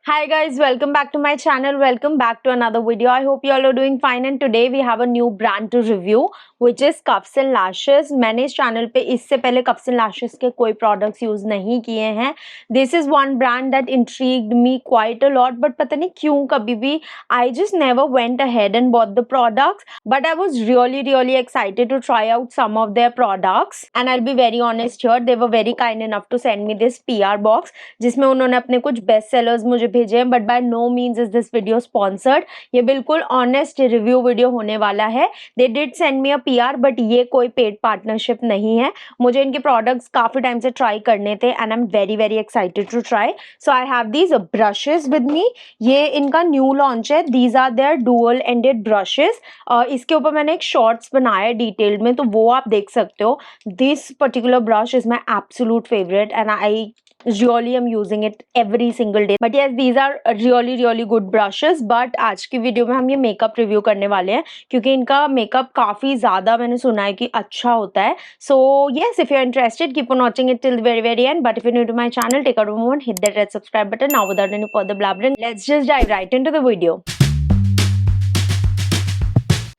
Hi guys, welcome back to my channel. Welcome back to another video. I hope you all are doing fine and today we have a new brand to review which is Cuffs and Lashes. मैंने इस channel पे इससे पहले Cuffs and Lashes के कोई products use नहीं किए हैं. This is one brand that intrigued me quite a lot, but पता नहीं क्यों कभी भी I just never went ahead and bought the products. But I was really excited to try out some of their products and I'll be very honest here. They were very kind enough to send me this PR box जिसमें उन्होंने अपने कुछ best sellers मुझे भेजे हैं. But by no means is this video sponsored. ये बिल्कुल honest review video होने वाला है. They did send me a PR but ये कोई पेड पार्टनरशिप नहीं है. मुझे इनके प्रोडक्ट्स काफी टाइम से ट्राई करने थे and I am very excited to try. So I have these brushes with me. ये इनका न्यू लॉन्च है. These are their dual ended brushes. इसके ऊपर मैंने एक शॉर्ट्स बनाया है डिटेल्ड में, तो वो आप देख सकते हो. This particular brush is my absolute favourite and I really am using it every single day. But yes, these are really good brushes. But आज की वीडियो में हम ये मेकअप रिव्यू करने वाले हैं क्योंकि इनका मेकअप काफी ज्यादा मैंने सुना है कि अच्छा होता है. So yes, if you're interested, keep on watching it till the very end. But if you're new to my channel, take a moment, hit that red subscribe button. Now without any further blabbering, let's just dive right into the video.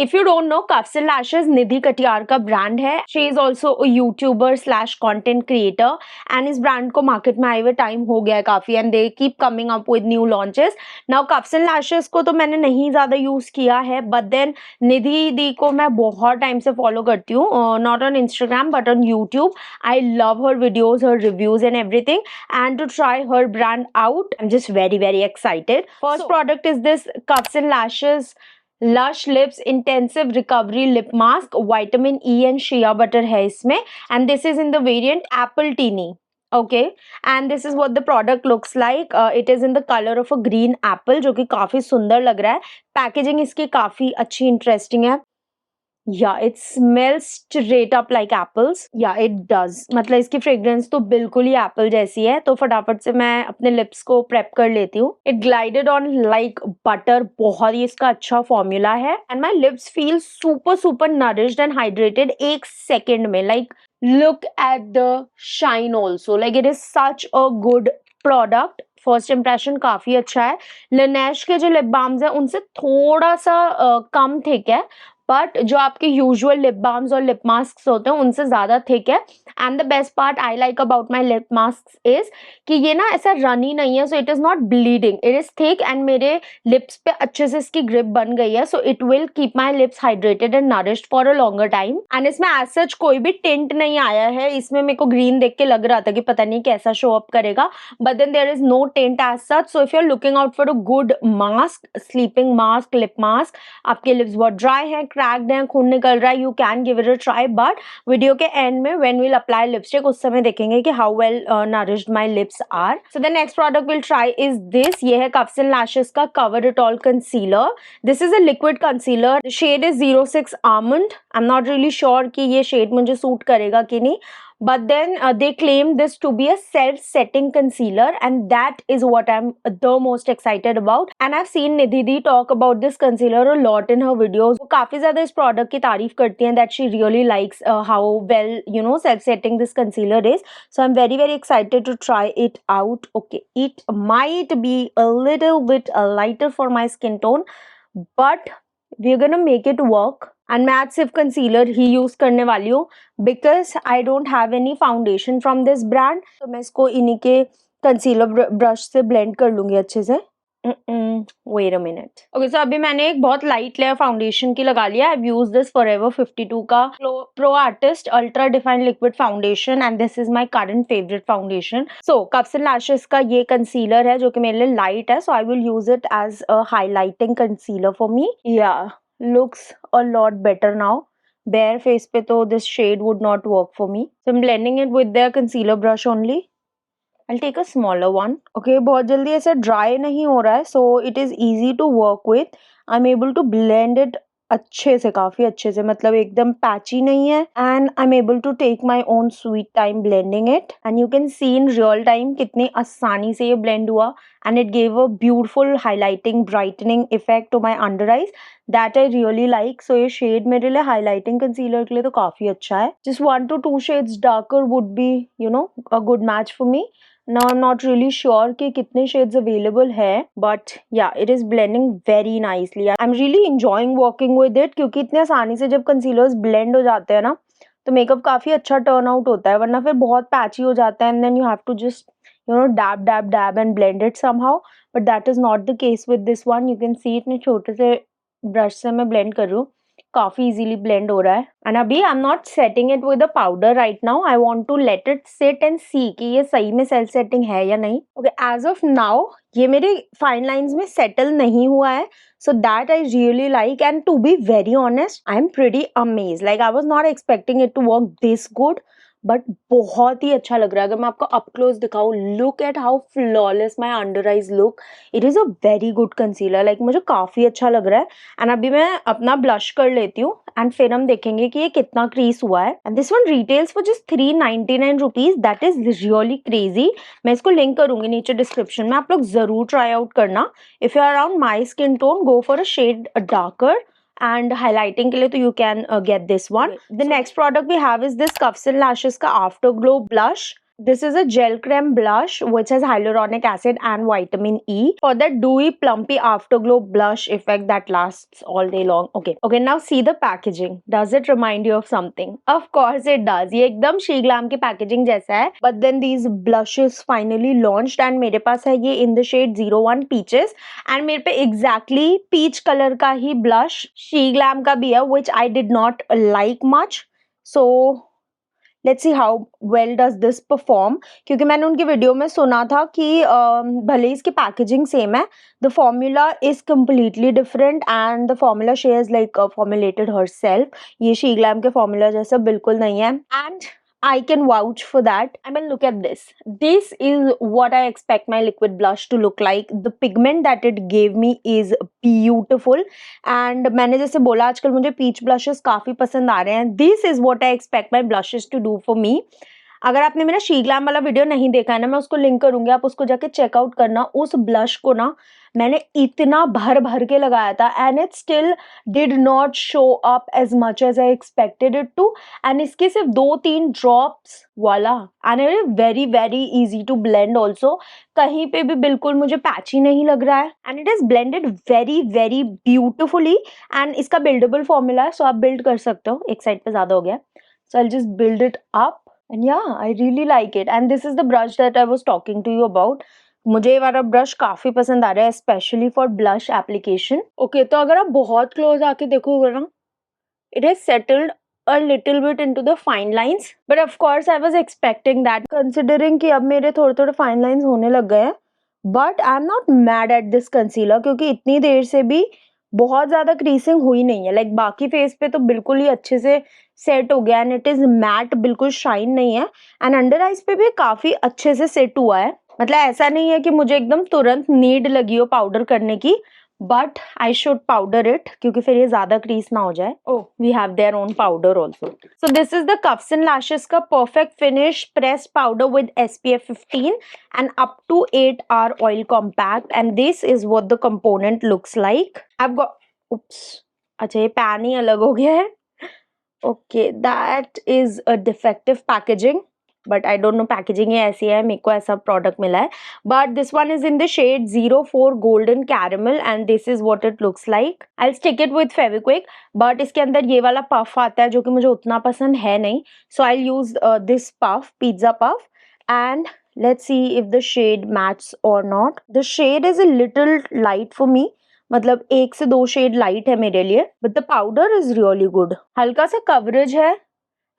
If you don't know, Cuffs and Lashes निधि कटियार का brand है. She is also a YouTuber / content creator and इस brand को market में आए हुए time हो गया है काफी and they keep coming up with new launches. Now Cuffs and Lashes को तो मैंने नहीं ज्यादा यूज किया है, but then निधि दी को मैं बहुत टाइम से फॉलो करती हूँ, not on Instagram but on YouTube. I love her videos, her reviews and everything, and to try her brand out, I'm just very excited. First product is this Cuffs and Lashes Lush Lips Intensive Recovery Lip Mask. Vitamin E and shea butter है इसमें and this is in the variant Apple Tini. Okay, and this is what the product looks like. It is in the color of a green apple जो कि काफी सुंदर लग रहा है. Packaging इसकी काफी अच्छी इंटरेस्टिंग है. Yeah, it smells straight up like apples. Yeah, it does. मतलब इसकी फ्रेग्रेंस तो बिल्कुल ही एप्पल जैसी है. तो फटाफट से मैं अपने लिप्स को प्रेप कर लेती हूँ. It glided on like butter. बहुत ही इसका अच्छा फॉर्मूला है. And my lips feel super nourished and hydrated एक सेकेंड में. Like look at the shine also. Like it is such a good product. First impression काफी अच्छा है. Laneige के जो लिप बाम्स है उनसे थोड़ा सा कम थिक है, बट जो आपके यूजुअल लिप बाम्स और लिप मास्क होते हैं उनसे ज्यादा थिक है. And the best part I like about my lip mask is कि ये ना ऐसा रनी नहीं है. So it is not bleeding, it is thick and मेरे लिप्स पे अच्छे से इसकी ग्रिप बन गई है. So it will keep my lips hydrated and nourished for a longer time. And इसमें एज सच कोई भी टिंट नहीं आया है. इसमें मेरे को ग्रीन देख के लग रहा था कि पता नहीं कैसा शो अप करेगा, but then there is no tint as such. So if you are looking out for a good mask, sleeping mask, lip mask, आपके लिप्स बहुत ड्राई हैं, क्रैक्ड हैं, खून निकल रहा है, you can give it a try. But video के end में व्हेन विल अप्लाई लिपस्टिक उस समय देखेंगे कि how well nourished my lips are. So the next product will try is this. ये है Cuffs and Lashes का cover it all concealer. This is a liquid concealer. Shade is 06 Almond. I am not really sure कि ये shade मुझे suit करेगा कि नहीं, but then they claim this to be a self-setting concealer and that is what I'm the most excited about. And I've seen Nidhi talk about this concealer a lot in her videos. वो काफी ज्यादा इस product की तारीफ करती हैं, that she really likes how well self-setting this concealer is. So I'm very excited to try it out. Okay, it might be a little bit lighter for my skin tone, but we're gonna make it work. And मैं आज सिर्फ concealer ही use करने वाली हूँ because I don't have any foundation from this brand. तो मैं इसको इन्हीं के कंसीलर ब्रश से ब्लेंड कर लूंगी अच्छे से. Wait a minute. Okay, so अभी मैंने एक बहुत लाइट लेयर फाउंडेशन की लगा लिया. आई यूज दिस फॉरएवर 52 का pro artist ultra define liquid foundation and this is my current favourite foundation. So Cuffs and Lashes का ये कंसीलर है जो कि मेरे लिए लाइट है. So I will use it as a highlighting concealer for me. Yeah looks a lot better now. Bare face पे तो this shade would not work for me. So I'm blending it with their concealer brush only. I'll take a smaller one. Okay, बहुत जल्दी ऐसे dry नहीं हो रहा है, so it is easy to work with. I'm able to blend it अच्छे से, काफी अच्छे से, मतलब एकदम पैची नहीं है. And I am able to take my own sweet time blending it and you can see in real time कितनी आसानी से ये ब्लेंड हुआ. And it gave a beautiful highlighting brightening effect to my under eyes that I really like. So ये shade मेरे लिए highlighting concealer के लिए तो काफी अच्छा है. Just 1 to 2 shades darker would be a good match for me. Now I'm not really sure कि कितने shades available है, but yeah, it is blending very nicely. I'm really enjoying working with it क्योंकि इतने आसानी से जब concealers blend हो जाते हैं ना, तो मेकअप काफी अच्छा turn out होता है, वरना फिर बहुत patchy हो जाता है and then you have to just dab and blend it somehow. But that is not the case with this one. You can see इतने छोटे से brush से मैं blend कर रही हूँ, काफी इजीली ब्लेंड हो रहा है. एंड अभी I am not setting it with a powder right now. I want to let it sit and see कि ये सही में सेल्फ सेटिंग है या नहीं. ओके, एज ऑफ नाउ ये मेरे फाइन लाइंस में सेटल नहीं हुआ है, so that I really like. And to be very honest, I am pretty amazed. Like I was not expecting it to work this good, but बहुत ही अच्छा लग रहा है. अगर मैं आपको अप क्लोज दिखाऊँ, look at how flawless my under eyes look. It is a very good concealer. Like मुझे काफ़ी अच्छा लग रहा है. एंड अभी मैं अपना ब्लश कर लेती हूँ एंड फिर हम देखेंगे कि ये कितना क्रीज हुआ है. And this one retails for just 399 rupees. That is really crazy. मैं इसको लिंक करूंगी नीचे डिस्क्रिप्शन में, आप लोग जरूर ट्राई आउट करना. If you are around my skin tone, go for a shade darker. And highlighting के लिए तो you can get this one. The next product we have is this Cuffs and Lashes का Afterglow blush. This is a gel creme blush which has hyaluronic acid and vitamin E for that dewy plumpy afterglow blush effect that lasts all day long. Okay, now see the packaging. Does it remind you of something? Of course it does. ये एकदम She Glam की packaging जैसा है. But then these blushes finally launched and मेरे पास है ये in the shade 01 Peaches. And मेरे पे exactly peach color का ही blush She Glam का भी है which I did not like much. So let's see how well does this perform. क्योंकि मैंने उनकी वीडियो में सुना था कि भले इसकी पैकेजिंग सेम है, the formula is completely different and the formula she has like formulated herself. ये शी ग्लैम के फॉर्मूला जैसा बिल्कुल नहीं है. And I can vouch for that. I mean, look at this. This is what I expect my liquid blush to look like. The pigment that it gave me is beautiful. And मैंने जैसे बोला आजकल मुझे peach blushes काफ़ी पसंद आ रहे हैं. This is what I expect my blushes to do for me. अगर आपने मेरा शी ग्लैम वाला वीडियो नहीं देखा है ना, मैं उसको लिंक करूंगी, आप उसको जाके चेकआउट करना. उस ब्लश को ना मैंने इतना भर भर के लगाया था and it still did not show up as much as I expected it to. And इसके सिर्फ 2-3 ड्रॉप्स वाला and it is very very easy to blend also. कहीं पे भी बिल्कुल मुझे पैची नहीं लग रहा है and it is blended very very beautifully. And इसका बिल्डेबल फॉर्मूला है, सो आप बिल्ड कर सकते हो. एक साइड पे ज्यादा हो गया, so I just build it up. And yeah, I really like it. And this is the brush that I was talking to you about. मुझे ये वाला ब्रश काफी पसंद आ रहा है, specially for blush application. Okay, तो अगर आप बहुत क्लोज आके देखोगे ना, it has settled a little bit into the fine lines. But of course I was expecting that, considering कि अब मेरे थोड़े थोड़े fine lines होने लग गए हैं. But I'm not mad at this concealer क्योंकि इतनी देर से भी बहुत ज्यादा क्रीसिंग हुई नहीं है. लाइक बाकी फेस पे तो बिल्कुल ही अच्छे से सेट हो गया एंड इट इज मैट, बिल्कुल शाइन नहीं है. एंड अंडर आइज पे भी काफी अच्छे से सेट हुआ है. मतलब ऐसा नहीं है कि मुझे एकदम तुरंत नीड लगी हो पाउडर करने की, but I should powder it क्योंकि फिर ये ज्यादा क्रीज ना हो जाए. Oh, we have their own powder also. So this is the Cuffs and Lashes का perfect finish press powder with SPF 15 and up to 8 hour oil compact. And this is what the component looks like. I have got, oops, अच्छा ये pan ही अलग हो गया है. Okay, that is a defective packaging, but I don't know packaging ही ऐसी है, मेरे को ऐसा प्रोडक्ट मिला है. But this one is in the shade 04 golden caramel and this is what it looks like. I stick it with Fevikwik, but इसके अंदर ये वाला पफ आता है जो कि मुझे उतना पसंद है नहीं. So I use this puff, pizza puff. And let's see if the shade matches or not. The shade is a little light for me. मतलब 1 से 2 शेड लाइट है मेरे लिए, but the powder is really good. हल्का सा coverage है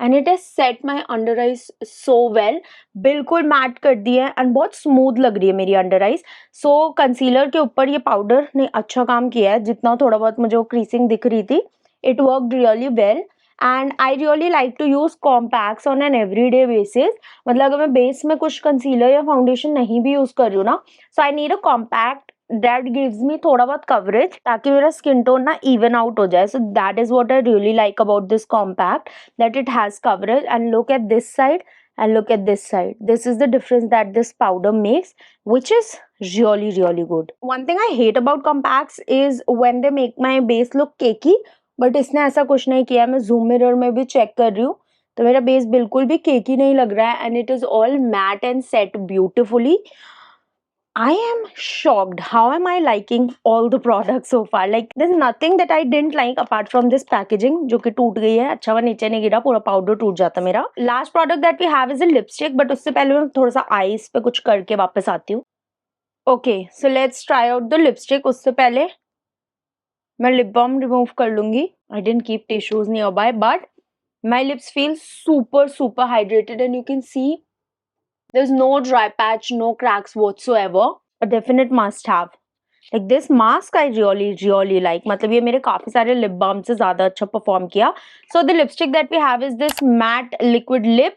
and it has set my under eyes so well. बिल्कुल mat कर दी है एंड बहुत स्मूथ लग रही है मेरी अंडर आइज. सो कंसीलर के ऊपर ये पाउडर ने अच्छा काम किया है. जितना थोड़ा बहुत मुझे वो क्रीसिंग दिख रही थी, it worked really well. And I really like to use compacts on an everyday basis. मतलब अगर मैं बेस में कुछ कंसीलर या फाउंडेशन नहीं भी यूज कर रही हूँ ना, so I need a compact that gives me थोड़ा बहुत कवरेज ताकि मेरा स्किन टोन ना इवन आउट हो जाए. So that is what I really like about this compact, that it has coverage. And look at this side and look at this side. This is the difference that this powder makes, which is really really good. One thing I hate about compacts is when they make my base look cakey, but इसने ऐसा कुछ नहीं किया. मैं zoom mirror में भी check कर रही हूँ, तो मेरा बेस बिल्कुल भी केकी नहीं लग रहा है and it is all matte and set beautifully. I am shocked. How am I liking all the products so far? Like there's nothing that I didn't like apart from this packaging जो कि टूट गई है. अच्छा हुआ नीचे नहीं गिरा, पूरा पाउडर टूट जाता मेरा. Last product that we have is a lipstick, but उससे पहले मैं थोड़ा सा आईज पे कुछ करके वापस आती हूँ. Okay, so let's try out the lipstick. उससे पहले मैं lip balm remove कर लूंगी. I didn't keep tissues nearby, but my lips feel super hydrated and you can see there's no dry patch, no cracks whatsoever. A definite must have. Like this mask I really like. मतलब ये मेरे काफी सारे lip balm से ज्यादा अच्छा perform किया. So the lipstick that we have is this matte liquid lip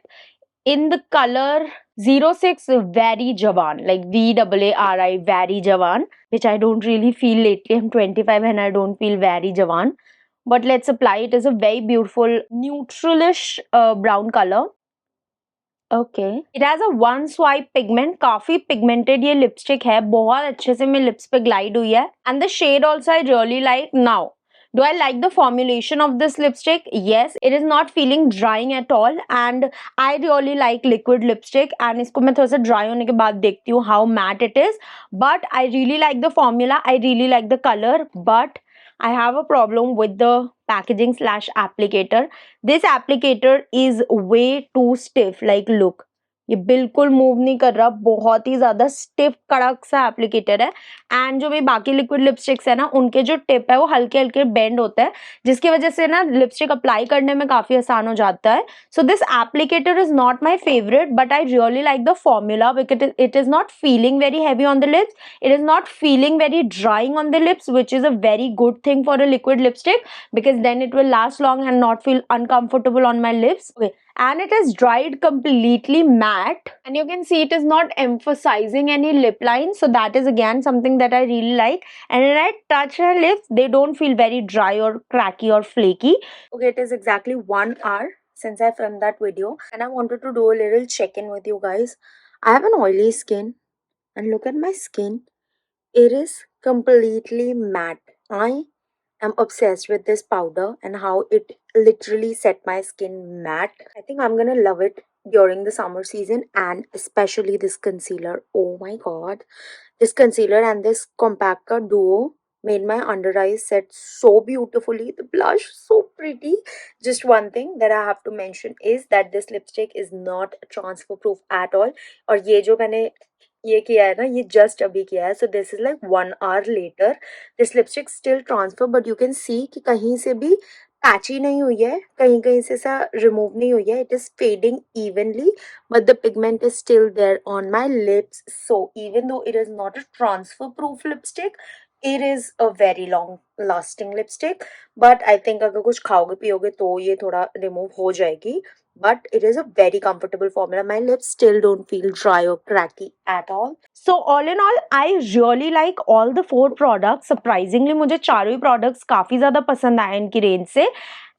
in the color 06 Vaari Jawan, like VAARI Vaari Jawan, which I don't really feel lately. I'm 25 and I don't feel Vaari Jawan. But let's apply. It is a very beautiful neutralish brown color. Okay, it has a one swipe pigment. काफी pigmented ये lipstick है, बहुत अच्छे से मेरे lips पे glide हुई है and the shade also I really like. Now do I like the formulation of this lipstick? Yes, it is not feeling drying at all and I really like liquid lipstick and इसको मैं थोड़ा सा dry होने के बाद देखती हूँ how matte it is, but I really like the formula, I really like the color, but I have a problem with the packaging slash applicator. This applicator is way too stiff. Like look, ये बिल्कुल move नहीं कर रहा, बहुत ही ज्यादा stiff कड़क सा applicator है. एंड जो मेरी बाकी लिक्विड लिपस्टिक्स है ना, उनके जो टिप है वो हल्के हल्के बेंड होता है, जिसकी वजह से ना लिपस्टिक अप्लाई करने में काफी आसान हो जाता है. So this applicator is not my favourite, but I really like the formula because it is not feeling very heavy on the lips, it is not feeling very drying on the lips, which is a very good thing for a liquid lipstick because then it will last long and not feel uncomfortable on my lips. Okay, and it is dried completely matte and you can see it is not emphasizing any lip lines, so that is again something that I really like. And when I touch my lips, they don't feel very dry or cracky or flaky. Okay, it is exactly 1 hour since I filmed that video and I wanted to do a little check-in with you guys. I have an oily skin and look at my skin. It is completely matte. I am obsessed with this powder and how it literally set my skin matte. I think I'm gonna love it during the summer season and especially this concealer. Oh my god. This concealer and this compactor duo made my under eyes set so beautifully. The blush so pretty. Just one thing that I have to mention is that this lipstick is not transfer proof at all. और ये जो मैंने ये किया है ना, ये just अभी किया है, so this is like 1 hour later. This lipstick still transfer, but you can see कि कहीं से भी पैची नहीं हुई है, कहीं कहीं से सा रिमूव नहीं हुई है. It is fading evenly but the pigment is still there on my lips. So even though it is not a transfer proof lipstick, it is a very long lasting lipstick, but I think अगर कुछ खाओगे पियोगे तो ये थोड़ा remove हो जाएगी. But it is a very comfortable formula. My lips still don't feel dry or cracky at all. So all in all, I really like all the 4 products. Surprisingly, मुझे चारों ही products काफी ज़्यादा पसंद आए इनकी रेंज से.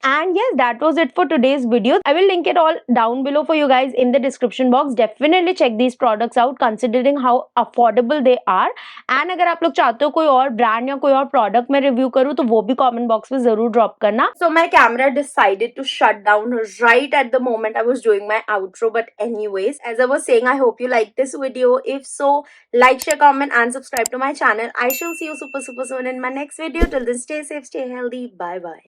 And yes, that was it for today's video. I will link it all down below for you guys in the description box. Definitely check these products out considering how affordable they are. And अगर आप लोग चाहते हो कोई और brand या कोई और प्रोडक्ट में रिव्यू करूँ तो वो भी कमेंट बॉक्स में जरूर ड्रॉप करना. So my camera decided to shut down right at the moment I was doing my outro. But anyways, as I was saying, I hope you liked this video. If so, like, share, comment and subscribe to my channel. I shall see you super soon in my next video. Till then, stay safe, stay healthy. Bye bye.